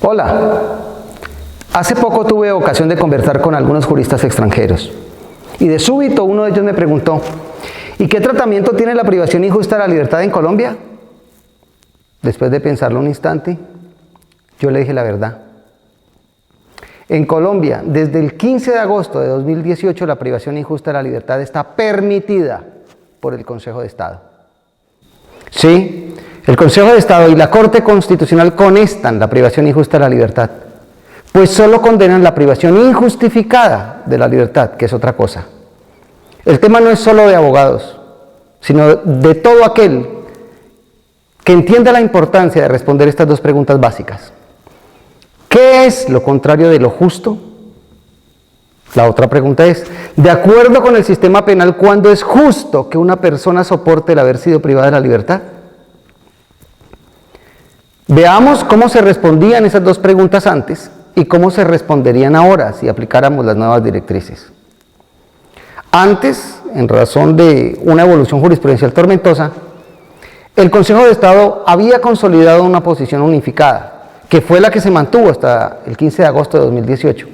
Hola, hace poco tuve ocasión de conversar con algunos juristas extranjeros y de súbito uno de ellos me preguntó: ¿y qué tratamiento tiene la privación injusta de la libertad en Colombia? Después de pensarlo un instante, yo le dije la verdad. En Colombia, desde el 15 de agosto de 2018, la privación injusta de la libertad está permitida por el Consejo de Estado. Sí, el Consejo de Estado y la Corte Constitucional conestan la privación injusta de la libertad, pues solo condenan la privación injustificada de la libertad, que es otra cosa. El tema no es solo de abogados, sino de todo aquel que entienda la importancia de responder estas dos preguntas básicas. ¿Qué es lo contrario de lo justo? La otra pregunta es: de acuerdo con el sistema penal, ¿cuándo es justo que una persona soporte el haber sido privada de la libertad? Veamos cómo se respondían esas dos preguntas antes y cómo se responderían ahora si aplicáramos las nuevas directrices. Antes, en razón de una evolución jurisprudencial tormentosa, el Consejo de Estado había consolidado una posición unificada, que fue la que se mantuvo hasta el 15 de agosto de 2018,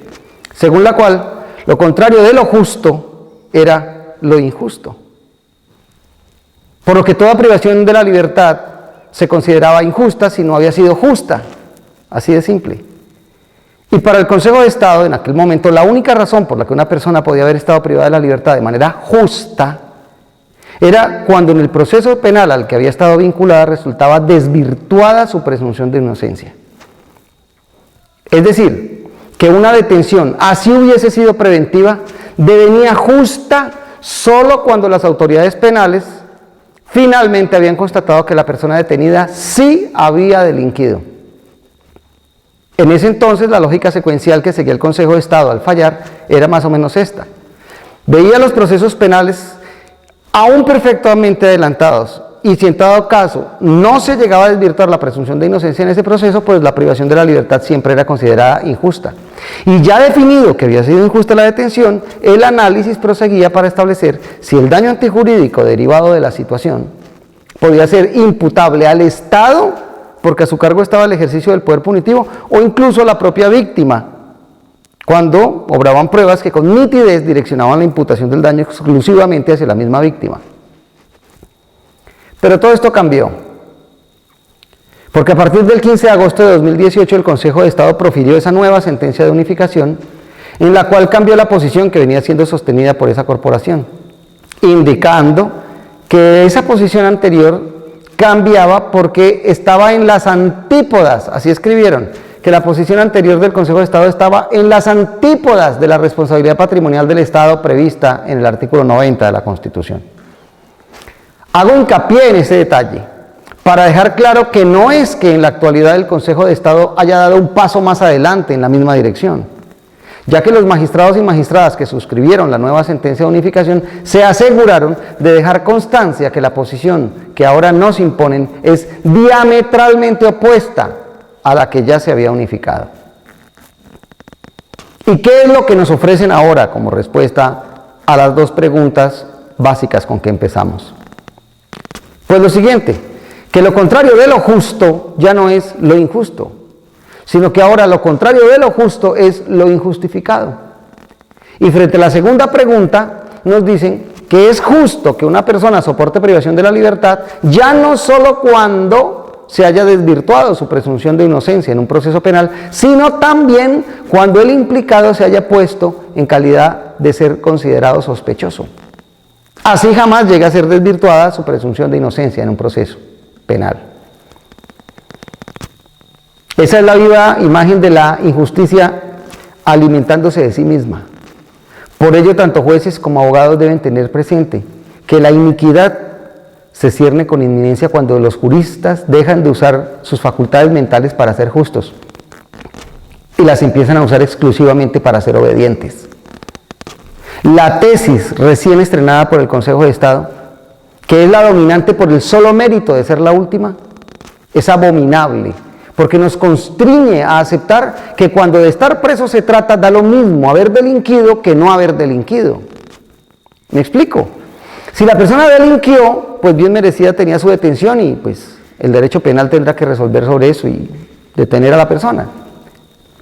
según la cual lo contrario de lo justo era lo injusto. Por lo que toda privación de la libertad se consideraba injusta si no había sido justa, así de simple. Y para el Consejo de Estado, en aquel momento, la única razón por la que una persona podía haber estado privada de la libertad de manera justa era cuando en el proceso penal al que había estado vinculada resultaba desvirtuada su presunción de inocencia. Es decir, que una detención, así hubiese sido preventiva, devenía justa solo cuando las autoridades penales finalmente habían constatado que la persona detenida sí había delinquido. En ese entonces la lógica secuencial que seguía el Consejo de Estado al fallar era más o menos esta. Veía los procesos penales aún perfectamente adelantados, y si en dado caso no se llegaba a desvirtuar la presunción de inocencia en ese proceso, pues la privación de la libertad siempre era considerada injusta. Y ya definido que había sido injusta la detención, el análisis proseguía para establecer si el daño antijurídico derivado de la situación podía ser imputable al Estado, porque a su cargo estaba el ejercicio del poder punitivo, o incluso a la propia víctima, cuando obraban pruebas que con nitidez direccionaban la imputación del daño exclusivamente hacia la misma víctima. Pero todo esto cambió, porque a partir del 15 de agosto de 2018 el Consejo de Estado profirió esa nueva sentencia de unificación, en la cual cambió la posición que venía siendo sostenida por esa corporación, indicando que esa posición anterior cambiaba porque estaba en las antípodas, así escribieron, que la posición anterior del Consejo de Estado estaba en las antípodas de la responsabilidad patrimonial del Estado prevista en el artículo 90 de la Constitución. Hago hincapié en ese detalle para dejar claro que no es que en la actualidad el Consejo de Estado haya dado un paso más adelante en la misma dirección, ya que los magistrados y magistradas que suscribieron la nueva sentencia de unificación se aseguraron de dejar constancia que la posición que ahora nos imponen es diametralmente opuesta a la que ya se había unificado. ¿Y qué es lo que nos ofrecen ahora como respuesta a las dos preguntas básicas con que empezamos? Pues lo siguiente, que lo contrario de lo justo ya no es lo injusto, sino que ahora lo contrario de lo justo es lo injustificado. Y frente a la segunda pregunta nos dicen que es justo que una persona soporte privación de la libertad ya no solo cuando se haya desvirtuado su presunción de inocencia en un proceso penal, sino también cuando el implicado se haya puesto en calidad de ser considerado sospechoso. Así jamás llega a ser desvirtuada su presunción de inocencia en un proceso penal. Esa es la viva imagen de la injusticia alimentándose de sí misma. Por ello, tanto jueces como abogados deben tener presente que la iniquidad se cierne con inminencia cuando los juristas dejan de usar sus facultades mentales para ser justos y las empiezan a usar exclusivamente para ser obedientes. La tesis recién estrenada por el Consejo de Estado, que es la dominante por el solo mérito de ser la última, es abominable, porque nos constriñe a aceptar que cuando de estar preso se trata, da lo mismo haber delinquido que no haber delinquido. ¿Me explico? Si la persona delinquió, pues bien merecida tenía su detención y pues el derecho penal tendrá que resolver sobre eso y detener a la persona.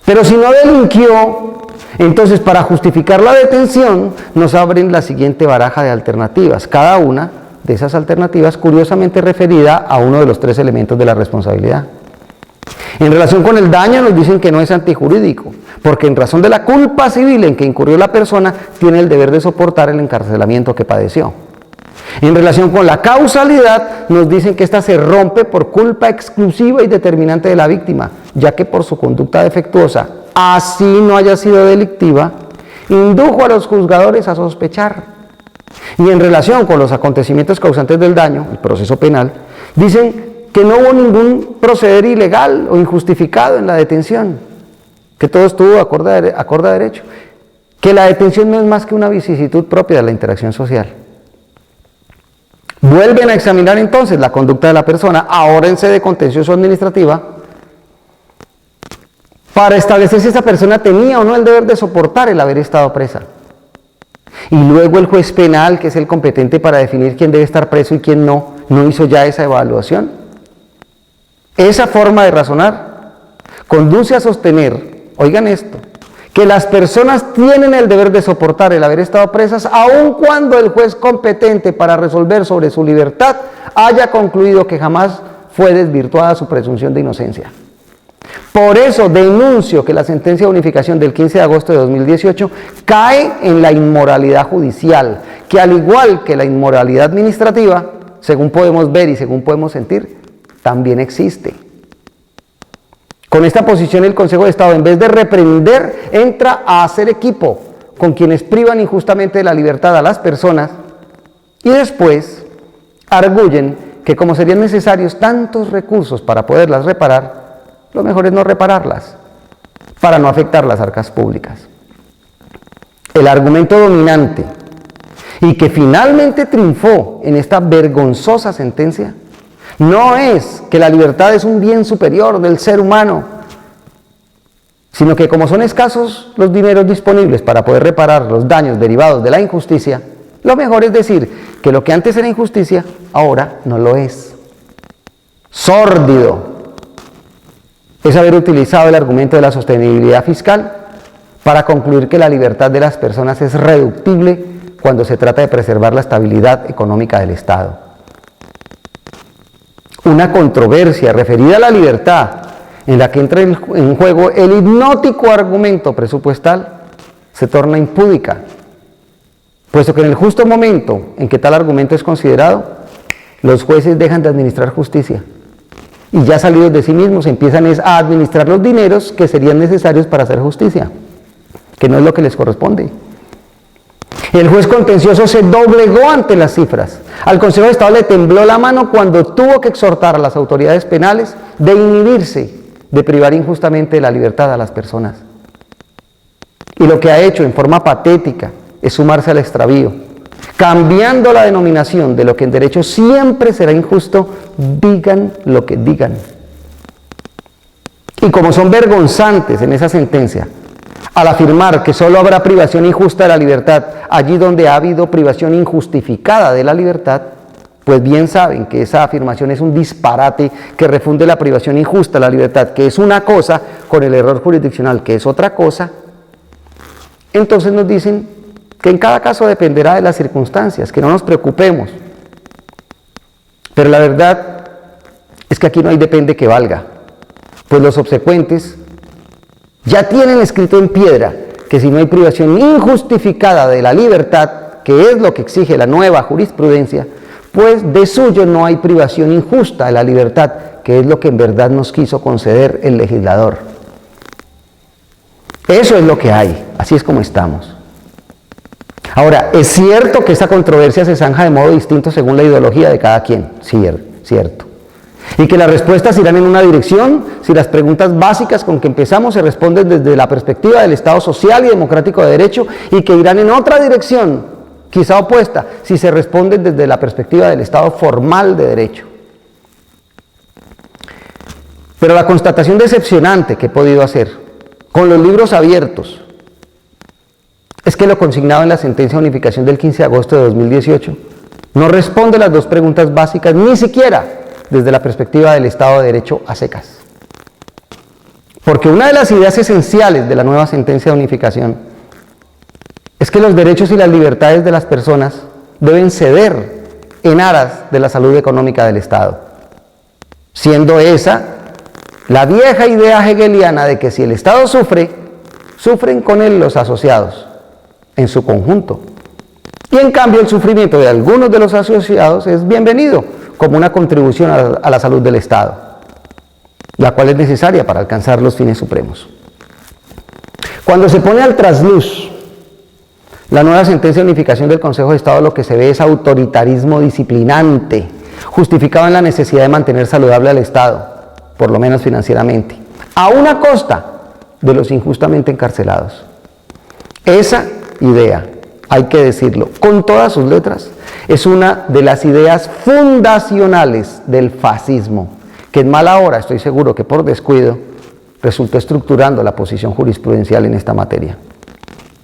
Pero si no delinquió, entonces para justificar la detención nos abren la siguiente baraja de alternativas, cada una de esas alternativas curiosamente referida a uno de los 3 elementos de la responsabilidad. En relación con el daño nos dicen que no es antijurídico, porque en razón de la culpa civil en que incurrió la persona, tiene el deber de soportar el encarcelamiento que padeció. En relación con la causalidad, nos dicen que ésta se rompe por culpa exclusiva y determinante de la víctima, ya que por su conducta defectuosa, así no haya sido delictiva, indujo a los juzgadores a sospechar. Y en relación con los acontecimientos causantes del daño, el proceso penal, dicen que no hubo ningún proceder ilegal o injustificado en la detención, que todo estuvo acorde a derecho, que la detención no es más que una vicisitud propia de la interacción social. Vuelven a examinar entonces la conducta de la persona, ahora en sede contencioso administrativa, para establecer si esa persona tenía o no el deber de soportar el haber estado presa. Y luego el juez penal, que es el competente para definir quién debe estar preso y quién no hizo ya esa evaluación. Esa forma de razonar conduce a sostener, oigan esto, que las personas tienen el deber de soportar el haber estado presas, aun cuando el juez competente para resolver sobre su libertad haya concluido que jamás fue desvirtuada su presunción de inocencia. Por eso denuncio que la sentencia de unificación del 15 de agosto de 2018 cae en la inmoralidad judicial, que al igual que la inmoralidad administrativa, según podemos ver y según podemos sentir, también existe. Con esta posición el Consejo de Estado, en vez de reprender, entra a hacer equipo con quienes privan injustamente de la libertad a las personas y después arguyen que como serían necesarios tantos recursos para poderlas reparar, lo mejor es no repararlas, para no afectar las arcas públicas. El argumento dominante y que finalmente triunfó en esta vergonzosa sentencia no es que la libertad es un bien superior del ser humano, sino que como son escasos los dineros disponibles para poder reparar los daños derivados de la injusticia, lo mejor es decir que lo que antes era injusticia, ahora no lo es. Sórdido es haber utilizado el argumento de la sostenibilidad fiscal para concluir que la libertad de las personas es reductible cuando se trata de preservar la estabilidad económica del Estado. Una controversia referida a la libertad en la que entra en juego el hipnótico argumento presupuestal se torna impúdica, puesto que en el justo momento en que tal argumento es considerado, los jueces dejan de administrar justicia y ya salidos de sí mismos empiezan a administrar los dineros que serían necesarios para hacer justicia, que no es lo que les corresponde. El juez contencioso se doblegó ante las cifras. Al Consejo de Estado le tembló la mano cuando tuvo que exhortar a las autoridades penales de inhibirse de privar injustamente de la libertad a las personas. Y lo que ha hecho en forma patética es sumarse al extravío, cambiando la denominación de lo que en derecho siempre será injusto, digan lo que digan. Y como son vergonzantes en esa sentencia, al afirmar que solo habrá privación injusta de la libertad allí donde ha habido privación injustificada de la libertad, pues bien saben que esa afirmación es un disparate que refunde la privación injusta de la libertad, que es una cosa, con el error jurisdiccional, que es otra cosa. Entonces nos dicen que en cada caso dependerá de las circunstancias, que no nos preocupemos. Pero la verdad es que aquí no hay depende que valga, pues los obsecuentes ya tienen escrito en piedra que si no hay privación injustificada de la libertad, que es lo que exige la nueva jurisprudencia, pues de suyo no hay privación injusta de la libertad, que es lo que en verdad nos quiso conceder el legislador. Eso es lo que hay, así es como estamos. Ahora, es cierto que esta controversia se zanja de modo distinto según la ideología de cada quien, cierto. Y que las respuestas irán en una dirección si las preguntas básicas con que empezamos se responden desde la perspectiva del Estado social y democrático de derecho, y que irán en otra dirección, quizá opuesta, si se responden desde la perspectiva del Estado formal de derecho. Pero la constatación decepcionante que he podido hacer, con los libros abiertos, es que lo consignado en la sentencia de unificación del 15 de agosto de 2018 no responde las dos preguntas básicas, ni siquiera desde la perspectiva del Estado de Derecho a secas. Porque una de las ideas esenciales de la nueva sentencia de unificación es que los derechos y las libertades de las personas deben ceder en aras de la salud económica del Estado, siendo esa la vieja idea hegeliana de que si el Estado sufre, sufren con él los asociados en su conjunto. Y en cambio el sufrimiento de algunos de los asociados es bienvenido como una contribución a la salud del Estado, la cual es necesaria para alcanzar los fines supremos. Cuando se pone al trasluz la nueva sentencia de unificación del Consejo de Estado, lo que se ve es autoritarismo disciplinante, justificado en la necesidad de mantener saludable al Estado, por lo menos financieramente, a una costa de los injustamente encarcelados. Esa idea, hay que decirlo, con todas sus letras, es una de las ideas fundacionales del fascismo, que en mala hora, estoy seguro que por descuido, resultó estructurando la posición jurisprudencial en esta materia.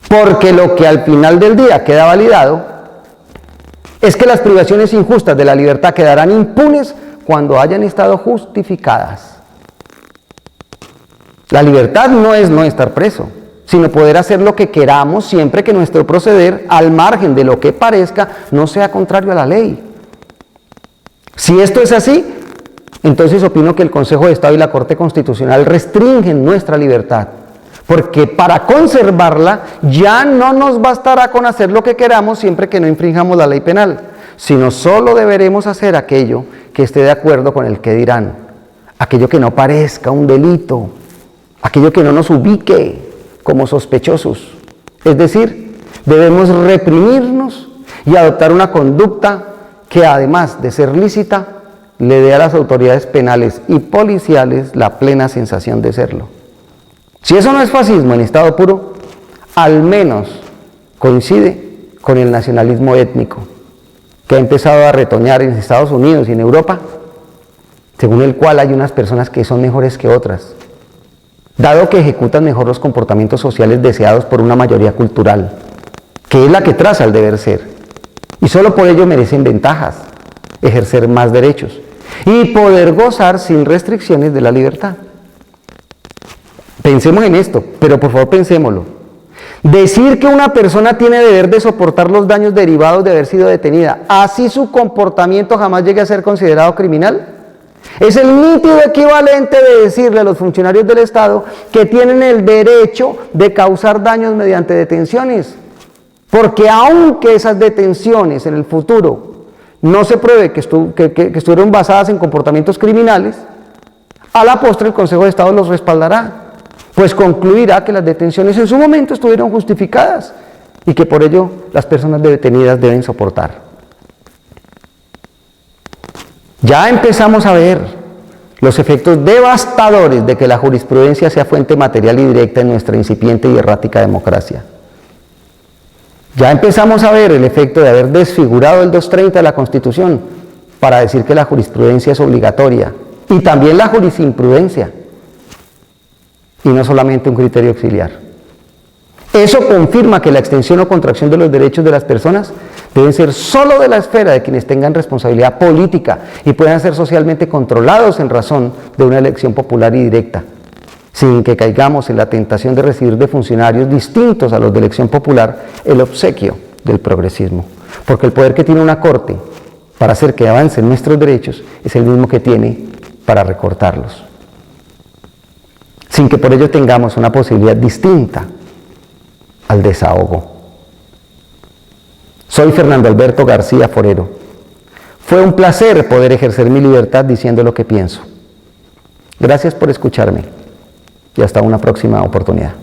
Porque lo que al final del día queda validado es que las privaciones injustas de la libertad quedarán impunes cuando hayan estado justificadas. La libertad no es no estar preso, sino poder hacer lo que queramos siempre que nuestro proceder, al margen de lo que parezca, no sea contrario a la ley. Si esto es así, entonces opino que el Consejo de Estado y la Corte Constitucional restringen nuestra libertad, porque para conservarla ya no nos bastará con hacer lo que queramos siempre que no infringamos la ley penal, sino solo deberemos hacer aquello que esté de acuerdo con el que dirán, aquello que no parezca un delito, aquello que no nos ubique como sospechosos. Es decir, debemos reprimirnos y adoptar una conducta que, además de ser lícita, le dé a las autoridades penales y policiales la plena sensación de serlo. Si eso no es fascismo en estado puro, al menos coincide con el nacionalismo étnico que ha empezado a retoñar en Estados Unidos y en Europa, según el cual hay unas personas que son mejores que otras, dado que ejecutan mejor los comportamientos sociales deseados por una mayoría cultural, que es la que traza el deber ser, y solo por ello merecen ventajas, ejercer más derechos y poder gozar sin restricciones de la libertad. Pensemos en esto, pero por favor pensémoslo. Decir que una persona tiene deber de soportar los daños derivados de haber sido detenida, así su comportamiento jamás llegue a ser considerado criminal, es el nítido equivalente de decirle a los funcionarios del Estado que tienen el derecho de causar daños mediante detenciones, porque aunque esas detenciones en el futuro no se pruebe que estuvieron basadas en comportamientos criminales, a la postre el Consejo de Estado los respaldará, pues concluirá que las detenciones en su momento estuvieron justificadas y que por ello las personas detenidas deben soportar. Ya empezamos a ver los efectos devastadores de que la jurisprudencia sea fuente material y directa en nuestra incipiente y errática democracia. Ya empezamos a ver el efecto de haber desfigurado el 230 de la Constitución para decir que la jurisprudencia es obligatoria y también la jurisprudencia y no solamente un criterio auxiliar. Eso confirma que la extensión o contracción de los derechos de las personas deben ser solo de la esfera de quienes tengan responsabilidad política y puedan ser socialmente controlados en razón de una elección popular y directa, sin que caigamos en la tentación de recibir de funcionarios distintos a los de elección popular el obsequio del progresismo, porque el poder que tiene una corte para hacer que avancen nuestros derechos es el mismo que tiene para recortarlos, sin que por ello tengamos una posibilidad distinta al desahogo. Soy Fernando Alberto García Forero. Fue un placer poder ejercer mi libertad diciendo lo que pienso. Gracias por escucharme y hasta una próxima oportunidad.